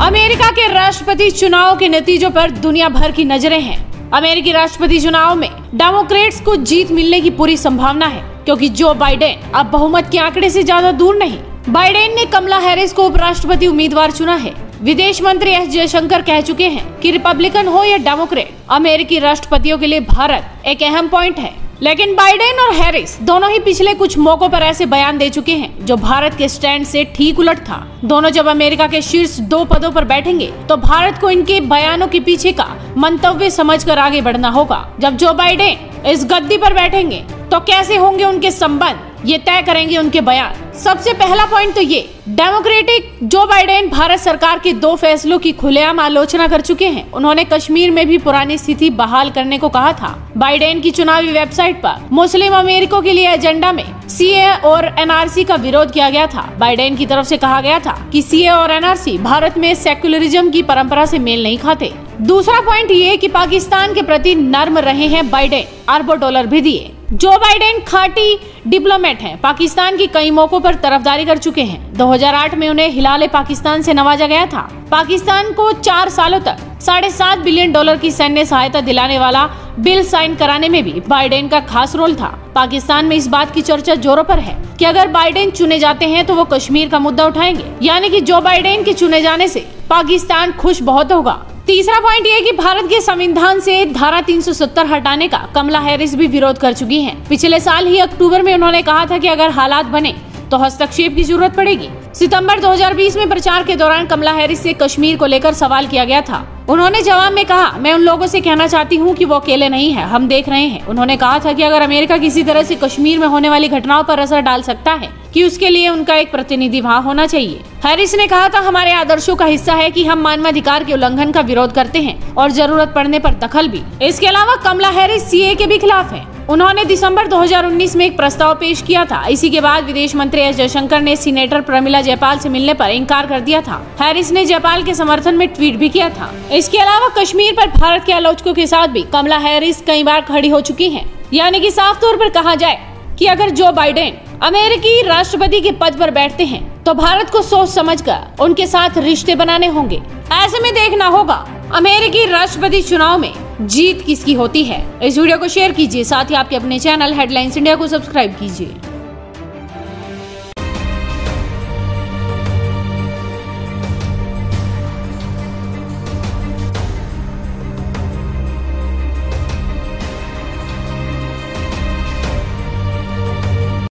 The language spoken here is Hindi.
अमेरिका के राष्ट्रपति चुनाव के नतीजों पर दुनिया भर की नजरें हैं। अमेरिकी राष्ट्रपति चुनाव में डेमोक्रेट्स को जीत मिलने की पूरी संभावना है, क्योंकि जो बाइडेन अब बहुमत के आंकड़े से ज्यादा दूर नहीं। बाइडेन ने कमला हैरिस को उपराष्ट्रपति उम्मीदवार चुना है। विदेश मंत्री एस जयशंकर कह चुके हैं कि रिपब्लिकन हो या डेमोक्रेट, अमेरिकी राष्ट्रपतियों के लिए भारत एक अहम पॉइंट है। लेकिन बाइडेन और हैरिस दोनों ही पिछले कुछ मौकों पर ऐसे बयान दे चुके हैं जो भारत के स्टैंड से ठीक उलट था। दोनों जब अमेरिका के शीर्ष 2 पदों पर बैठेंगे तो भारत को इनके बयानों के पीछे का मंतव्य समझकर आगे बढ़ना होगा। जब जो बाइडेन इस गद्दी पर बैठेंगे तो कैसे होंगे उनके संबंध, ये तय करेंगे उनके बयान। सबसे पहला पॉइंट तो ये, डेमोक्रेटिक जो बाइडेन भारत सरकार के 2 फैसलों की खुलेआम आलोचना कर चुके हैं। उन्होंने कश्मीर में भी पुरानी स्थिति बहाल करने को कहा था। बाइडेन की चुनावी वेबसाइट पर मुस्लिम अमेरिकों के लिए एजेंडा में सीए और एनआरसी का विरोध किया गया था। बाइडेन की तरफ से कहा गया था कि सीए और एनआरसी भारत में सेक्युलरिज्म की परंपरा से मेल नहीं खाते। दूसरा पॉइंट ये कि पाकिस्तान के प्रति नर्म रहे हैं बाइडेन, अरबों डॉलर भी दिए। जो बाइडेन खाटी डिप्लोमेट हैं, पाकिस्तान की कई मौकों पर तरफदारी कर चुके हैं। 2008 में उन्हें हिलाले पाकिस्तान से नवाजा गया था। पाकिस्तान को 4 सालों तक $7.5 बिलियन की सैन्य सहायता दिलाने वाला बिल साइन कराने में भी बाइडेन का खास रोल था। पाकिस्तान में इस बात की चर्चा जोरों पर है कि अगर बाइडेन चुने जाते हैं तो वो कश्मीर का मुद्दा उठाएंगे, यानी कि जो बाइडेन के चुने जाने से पाकिस्तान खुश बहुत होगा। तीसरा पॉइंट ये कि भारत के संविधान से धारा 370 हटाने का कमला हैरिस भी विरोध कर चुकी हैं। पिछले साल ही अक्टूबर में उन्होंने कहा था कि अगर हालात बने तो हस्तक्षेप की जरूरत पड़ेगी। सितंबर 2020 में प्रचार के दौरान कमला हैरिस से कश्मीर को लेकर सवाल किया गया था। उन्होंने जवाब में कहा, मैं उन लोगों से कहना चाहती हूं कि वो अकेले नहीं है, हम देख रहे हैं। उन्होंने कहा था कि अगर अमेरिका किसी तरह से कश्मीर में होने वाली घटनाओं पर असर डाल सकता है कि उसके लिए उनका एक प्रतिनिधि वहां होना चाहिए। हैरिस ने कहा था, हमारे आदर्शों का हिस्सा है कि हम मानवाधिकार के उल्लंघन का विरोध करते हैं और जरूरत पड़ने पर दखल भी। इसके अलावा कमला हैरिस सीए के भी खिलाफ है। उन्होंने दिसंबर 2019 में एक प्रस्ताव पेश किया था। इसी के बाद विदेश मंत्री एस जयशंकर ने सीनेटर प्रमिला जयपाल से मिलने पर इनकार कर दिया था। हैरिस ने जयपाल के समर्थन में ट्वीट भी किया था। इसके अलावा कश्मीर पर भारत के आलोचकों के साथ भी कमला हैरिस कई बार खड़ी हो चुकी हैं। यानी कि साफ तौर पर कहा जाए कि अगर जो बाइडेन अमेरिकी राष्ट्रपति के पद पर बैठते हैं तो भारत को सोच समझकर उनके साथ रिश्ते बनाने होंगे। ऐसे में देखना होगा अमेरिकी राष्ट्रपति चुनाव में जीत किसकी होती है। इस वीडियो को शेयर कीजिए, साथ ही आपके अपने चैनल हेडलाइंस इंडिया को सब्सक्राइब कीजिए।